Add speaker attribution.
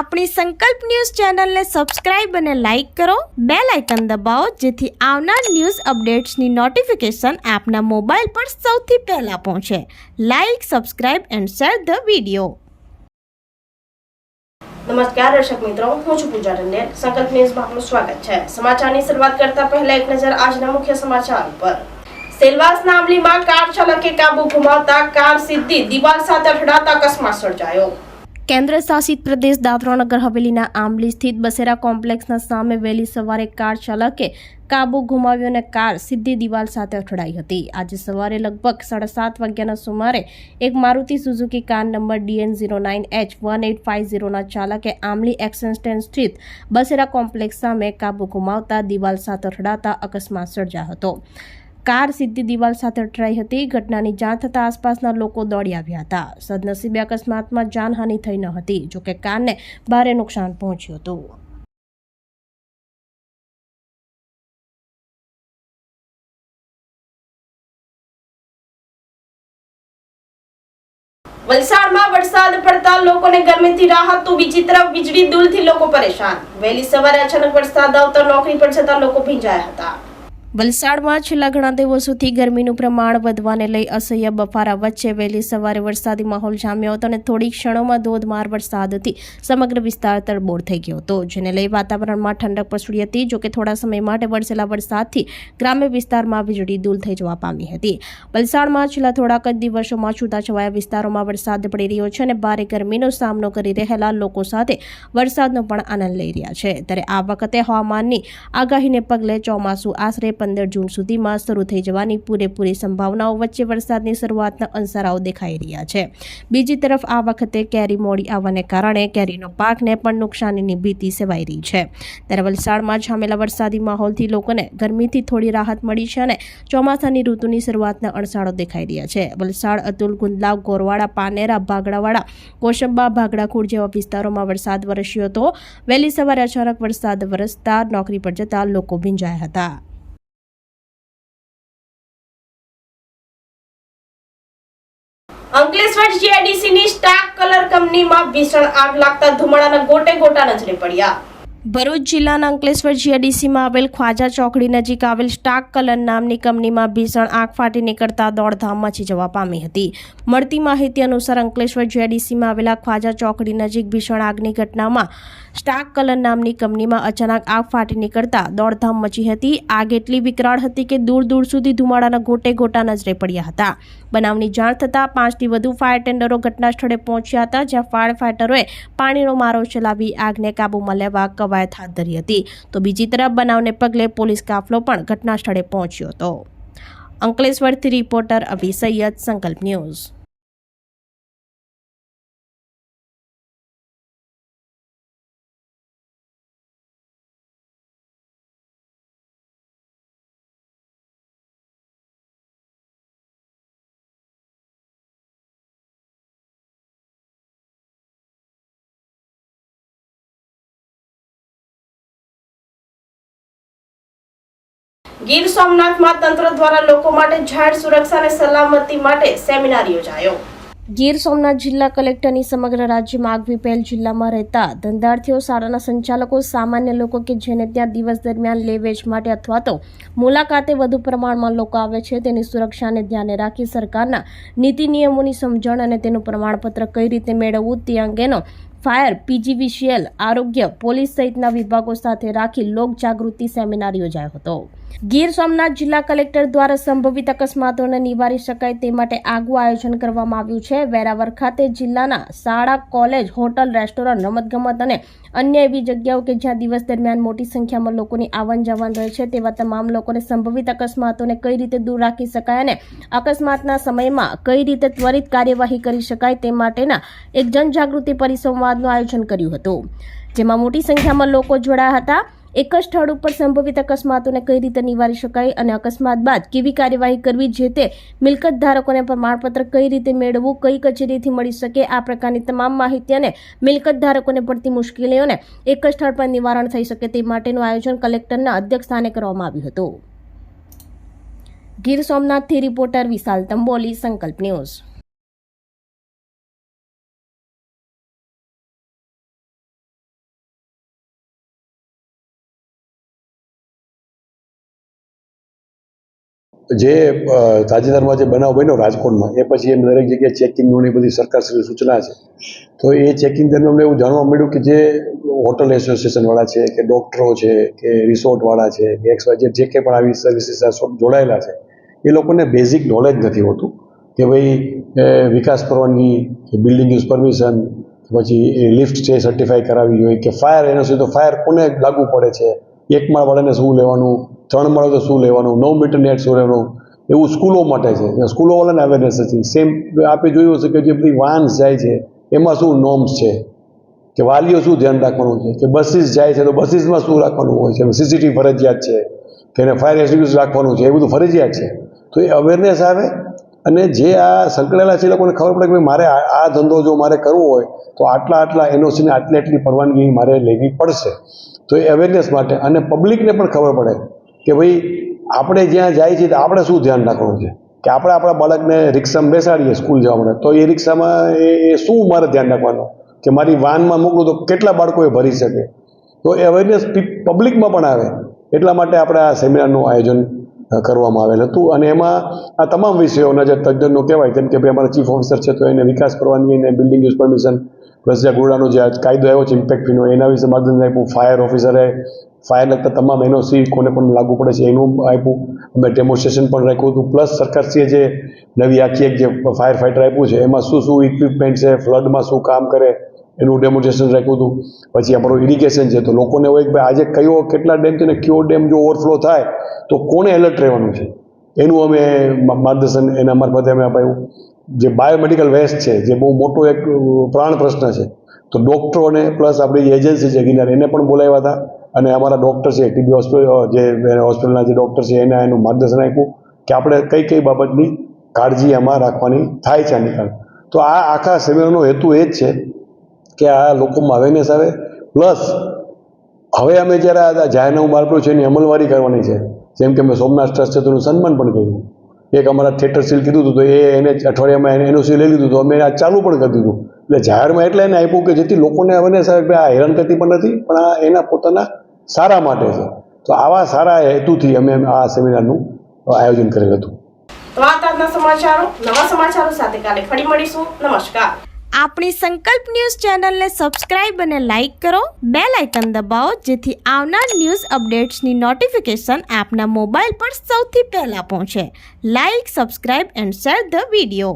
Speaker 1: આપણી સંકલ્પ ન્યૂઝ ચેનલને સબસ્ક્રાઇબ અને લાઇક કરો, બેલ આઇકન દબાવો જેથી આવનાર ન્યૂઝ અપડેટ્સની નોટિફિકેશન આપના મોબાઈલ પર સૌથી પહેલા પહોંચે. Like, subscribe and share the video.
Speaker 2: નમસ્કાર દર્શક મિત્રો, હું છું પૂજા ટંડેલ. સંકલ્પ ન્યૂઝમાં આપનું સ્વાગત છે. સમાચારની શરૂઆત કરતા પહેલા એક નજર આજના મુખ્ય સમાચાર પર. સેલવાસના આંબલીમાં કાર ચાલકે કાબુ ગુમાવતા કાર સીધી દિવાલ સાથે અથડાતા અકસ્માત સર્જાયો. કેન્દ્ર શાસિત પ્રદેશ દાદરા નગર હવેલીના આંબલી સ્થિત બસેરા કોમ્પ્લેક્સના સામે વહેલી સવારે કાર ચાલકે કાબુ ગુમાવ્યો અને કાર સીધી દિવાલ સાથે અથડાઈ હતી. આજે સવારે લગભગ 7:30 વાગ્યાના સુમારે એક Maruti Suzuki car number DN09H1850 ના ચાલકે આંબલી એક્શન સ્ટેન્ડ સ્થિત બસેરા કોમ્પ્લેક્સ સામે કાબુ ગુમાવતા દિવાલ સાથે અથડાતા અકસ્માત સર્જાયો હતો. કાર સીધી દિવાલ સાથે અથડાઈ હતી. ઘટનાની જાણ થતાં આસપાસના લોકો દોડી આવ્યા હતા. સદનસીબે અકસ્માતમાં જાનહાનિ થઈ ન હતી, જોકે કારને ભારે નુકસાન પહોંચ્યું હતું. વલસાડમાં વરસાદ પડતા લોકોને ગરમીથી રાહત તો બીજી તરફ વીજળી દૂરથી લોકો પરેશાન. વહેલી સવારે અચાનક વરસાદ આવતા નોકરી પર જતા લોકો ભીંજાયા હતા. વલસાડમાં છેલ્લા ઘણા દિવસોથી ગરમીનું પ્રમાણ વધવાને લઈ અસહ્ય બફારા વચ્ચે વહેલી સવારે વરસાદી માહોલ જામ્યો હતો અને થોડી ક્ષણોમાં ધોધમાર વરસાદથી સમગ્ર વિસ્તાર તરબોળ થઈ ગયો હતો, જેને લઈ વાતાવરણમાં ઠંડક પ્રસરી હતી. જોકે થોડા સમય માટે વરસેલા વરસાદથી ગ્રામ્ય વિસ્તારમાં વીજળી દૂર થઈ જવા પામી હતી. વલસાડમાં છેલ્લા થોડાક જ દિવસોમાં છૂટાછવાયા વિસ્તારોમાં વરસાદ પડી રહ્યો છે અને ભારે ગરમીનો સામનો કરી રહેલા લોકો સાથે વરસાદનો પણ આનંદ લઈ રહ્યા છે. ત્યારે આ વખતે હવામાનની આગાહીને પગલે ચોમાસું આશરે 15 જૂન સુધીમાં શરૂ થઈ જવાની પૂરેપૂરી સંભાવનાઓ વચ્ચે વરસાદની શરૂઆતના અંશારાઓ દેખાઈ રહ્યા છે. બીજી તરફ આ વખતે કેરી મોડી આવવાને કારણે કેરીનો પાકને પણ નુકસાનીની ભીતિ સેવાઈ રહી છે. ત્યારે વલસાડમાં જામેલા વરસાદી માહોલથી લોકોને ગરમીથી થોડી રાહત મળી છે અને ચોમાસાની ઋતુની શરૂઆતના અંશારો દેખાઈ રહ્યા છે. વલસાડ, અતુલ, ગુંદલાવ, ગોરવાડા, પાનેરા, ભાગડાવાડા, કોશંબા, ભાગડાખોડ જેવા વિસ્તારોમાં વરસાદ વરસ્યો હતો. વહેલી સવારે અચાનક વરસાદ વરસતા નોકરી પર જતા લોકો ભીંજાયા હતા. અંકલેશ્વર જીઆઈડીસીની સ્ટાક કલર કંપનીમાં ભીષણ આગ લાગતા ધુમાડાના ગોટે ગોટા નજરે પડ્યા. ભરૂચ જિલ્લાના અંકલેશ્વર જીઆઈડીસીમાં આવેલ ખ્વાજા ચોકડી નજીક આવેલ સ્ટાક કલર નામની કંપનીમાં ભીષણ આગ ફાટી નીકળતા દોડધામ મચી જવા પામી હતી. મળતી માહિતી અનુસાર અંકલેશ્વર જીઆઈડીસીમાં આવેલા ખ્વાજા ચોકડી નજીક ભીષણ આગની ઘટનામાં સ્ટાક કલર નામની કંપનીમાં અચાનક આગ ફાટી નીકળતા દોડધામ મચી હતી. આગ એટલી વિકરાળ હતી કે દૂર દૂર સુધી ધુમાડાના ગોટે ગોટા નજરે પડ્યા હતા. બનાવની જાણ થતાં 5થી વધુ ફાયર ટેન્ડરો ઘટના સ્થળે પહોંચ્યા હતા, જ્યાં ફાયર ફાઈટરોએ પાણીનો મારો ચલાવી આગને કાબૂમાં લેવા કવાયત હાથ ધરી હતી. તો બીજી તરફ બનાવને પગલે પોલીસ કાફલો પણ ઘટના સ્થળે પહોંચ્યો હતો. અંકલેશ્વરથી રિપોર્ટર અભી સૈયદ, સંકલ્પ ન્યૂઝ. ગીર સોમનાથમાં તંત્ર દ્વારા લોકો માટે જાહેર સુરક્ષા અને સલામતી માટે સેમિનાર યોજાયો. ગીર સોમનાથ જિલ્લા કલેક્ટરની સમગ્ર રાજ્યમાં આગવી પહેલ જિલ્લામાં રહેતા ધંધાર્થીઓ, શાળાના સંચાલકો, સામાન્ય લોકો કે જેને ત્યાં દિવસ દરમિયાન લે વેચ માટે અથવા તો મુલાકાતે વધુ પ્રમાણમાં લોકો આવે છે, તેની સુરક્ષાને ધ્યાને રાખી સરકારના નીતિ નિયમોની સમજણ અને તેનું પ્રમાણપત્ર કઈ રીતે મેળવવું તે અંગેનો ફાયર, PGVCL, આરોગ્ય, પોલીસ સહિતના વિભાગો સાથે રાખી લોક જાગૃતિ સેમિનાર યોજાયો હતો. ગીર સોમનાથ જિલ્લા કલેક્ટર દ્વારા સંભવિત અકસ્માતોને નિવારી શકાય તે માટે આગવું આયોજન કરવામાં આવ્યું છે. વેરાવળ ખાતે જિલ્લાના શાળા, કોલેજ, હોટલ, રેસ્ટોરન્ટ, રમતગમત અને અન્ય એવી જગ્યાઓ કે જ્યાં દિવસ દરમિયાન મોટી સંખ્યામાં લોકોની આવન જાવન રહે છે, તેવા તમામ લોકોને સંભવિત અકસ્માતોને કઈ રીતે દૂર રાખી શકાય અને અકસ્માતના સમયમાં કઈ રીતે ત્વરિત કાર્યવાહી કરી શકાય તે માટેના એક જનજાગૃતિ પરિસંવાદનું આયોજન કર્યું હતું, જેમાં મોટી સંખ્યામાં લોકો જોડાયા હતા. એક જ સ્થળ ઉપર સંભવિત અકસ્માતોને કઈ રીતે નિવારી શકાય અને અકસ્માત બાદ કેવી કાર્યવાહી કરવી, જે તે મિલકત ધારકોને પ્રમાણપત્ર કઈ રીતે મેળવવું, કઈ કચેરીથી મળી શકે, આ પ્રકારની તમામ માહિતી અને મિલકત ધારકોને પડતી મુશ્કેલીઓને એક જ સ્થળ પર નિવારણ થઈ શકે તે માટેનું આયોજન કલેક્ટરના અધ્યક્ષસ્થાને કરવામાં આવ્યું હતું. ગીર સોમનાથથી રિપોર્ટર વિશાલ તંબોલી, સંકલ્પ ન્યૂઝ.
Speaker 3: જે તાજેતરમાં જે બનાવ બન્યો રાજકોટમાં એ પછી એમ દરેક જગ્યાએ ચેકિંગનું એ બધી સરકારશ્રીની સૂચના છે. તો એ ચેકિંગ દરમિયાન અમને એવું જાણવા મળ્યું કે જે હોટલ એસોસિએશનવાળા છે કે ડૉક્ટરો છે કે રિસોર્ટવાળા છે કે XYZ જે કંઈ પણ આવી સર્વિસીસ જોડાયેલા છે એ લોકોને બેઝિક નોલેજ નથી હોતું કે ભાઈ વિકાસ પરવાનગી કે બિલ્ડિંગ યુઝ પરમિશન પછી એ લિફ્ટ છે સર્ટિફાઈ કરાવવી જોઈએ કે ફાયર એનઓસી તો ફાયર કોને લાગુ પડે છે, એક માળવાળાને શું લેવાનું, 3 માળો તો શું લેવાનું, 9 મીટર નેટ શું લેવાનું, એવું સ્કૂલો માટે છે. સ્કૂલોવાળાને અવેરનેસ હતી. સેમ આપણે જોયું હશે કે જે બધી વાન્સ જાય છે એમાં શું નોર્મ્સ છે કે વાલીઓ શું ધ્યાન રાખવાનું છે કે બસીસ જાય છે તો બસીસમાં શું રાખવાનું હોય છે, CCTV ફરજિયાત છે કે એને ફાયર એક્સટિંગ્વિશર રાખવાનું છે, એ બધું ફરજિયાત છે. તો એ અવેરનેસ આવે અને જે આ સંકળાયેલા છે એ લોકોને ખબર પડે કે ભાઈ મારે આ ધંધો જો મારે કરવો હોય તો આટલા એનઓસીને આટલી પરવાનગી મારે લેવી પડશે. તો એ અવેરનેસ માટે અને પબ્લિકને પણ ખબર પડે કે ભાઈ આપણે જ્યાં જાય છીએ તો આપણે શું ધ્યાન રાખવાનું છે કે આપણે આપણા બાળકને રિક્ષામાં બેસાડીએ સ્કૂલ જવા માટે તો એ રિક્ષામાં એ શું મારે ધ્યાન રાખવાનું કે મારી વાનમાં મોકલું તો કેટલા બાળકો એ ભરી શકે. તો એ અવેરનેસ પબ્લિકમાં પણ આવે એટલા માટે આપણે આ સેમિનારનું આયોજન કરવામાં આવેલ હતું. અને એમાં આ તમામ વિષયોના જે તજજ્ઞો કહેવાય જેમ કે ભાઈ અમારા ચીફ ઓફિસર છે તો એને વિકાસ પરવાનગી અને બિલ્ડિંગ યુઝ પરમિશન પ્લસ જે ગુરડાનો જે કાયદો આવ્યો છે ઇમ્પેક્ટ ફીનો એના વિશે માર્ગદર્શન આપ્યું. ફાયર ઓફિસરે ફાયર લગતા તમામ એનઓસી કોને પણ લાગુ પડે છે એનું આપ્યું. અમે ડેમોન્સ્ટ્રેશન પણ રાખ્યું હતું. પ્લસ સરકારશ્રીએ જે નવી આખી એક જે ફાયર ફાઇટર આપ્યું છે એમાં શું ઇક્વિપમેન્ટ છે, ફ્લડમાં શું કામ કરે એનું ડેમોન્સ્ટ્રેશન રાખ્યું હતું. પછી આપણું ઇરિગેશન છે તો લોકોને હોય કે ભાઈ આજે કેટલા ડેમ છે ને કયો ડેમ જો ઓવરફ્લો થાય તો કોને એલર્ટ રહેવાનું છે એનું અમે માર્ગદર્શન એના મારફતે અમે અપાયું. જે બાયોમેડિકલ વેસ્ટ છે જે બહુ મોટો એક પ્રાણ પ્રશ્ન છે તો ડૉક્ટરોને પ્લસ આપણી જે એજન્સી છે ગિરનાર એને પણ બોલાવ્યા હતા અને અમારા ડૉક્ટર છે ટીબી હોસ્પિટલના જે ડૉક્ટર છે એને એનું માર્ગદર્શન આપ્યું કે આપણે કઈ બાબતની કાળજી આમાં રાખવાની થાય છે આની કારણે. તો આ આખા સેમિનારનો હેતુ એ જ છે કે આ લોકોમાં અવેરનેસ આવે. પ્લસ હવે અમે જ્યારે આ જાહેરનામું બહાર પાડ્યું છે એની અમલવારી કરવાની છે. જેમ કે અમે સોમનાથ ટ્રસ્ટ છે તેનું સન્માન પણ કર્યું. એક અમારા થિયેટર સીલ કીધું હતું તો એને અઠવાડિયામાં એનઓસી લઈ લીધું તો અમે આ ચાલુ પણ કરી દીધું. એટલે જાહેરમાં એટલે એને આપ્યું કે જેથી લોકોને અવેરનેસ આવે કે આ હેરાનગતિ પણ નથી પણ આ એના પોતાના સારા માટે છે. તો આવા સારા હેતુથી અમે આ સેમિનારનું આયોજન કરેલ હતું.
Speaker 2: તો આ તાજના સમાચારો નવા સમાચારો સાથે કાલે ફરી મળીશું. નમસ્કાર.
Speaker 1: આપણી સંકલ્પ ન્યૂઝ ચેનલને સબસ્ક્રાઇબ અને લાઇક કરો, બેલ આઇકન દબાવો જેથી આવનાર ન્યૂઝ અપડેટ્સની નોટિફિકેશન આપના મોબાઈલ પર સૌથી પહેલા પહોંચે. Like, subscribe and share the video.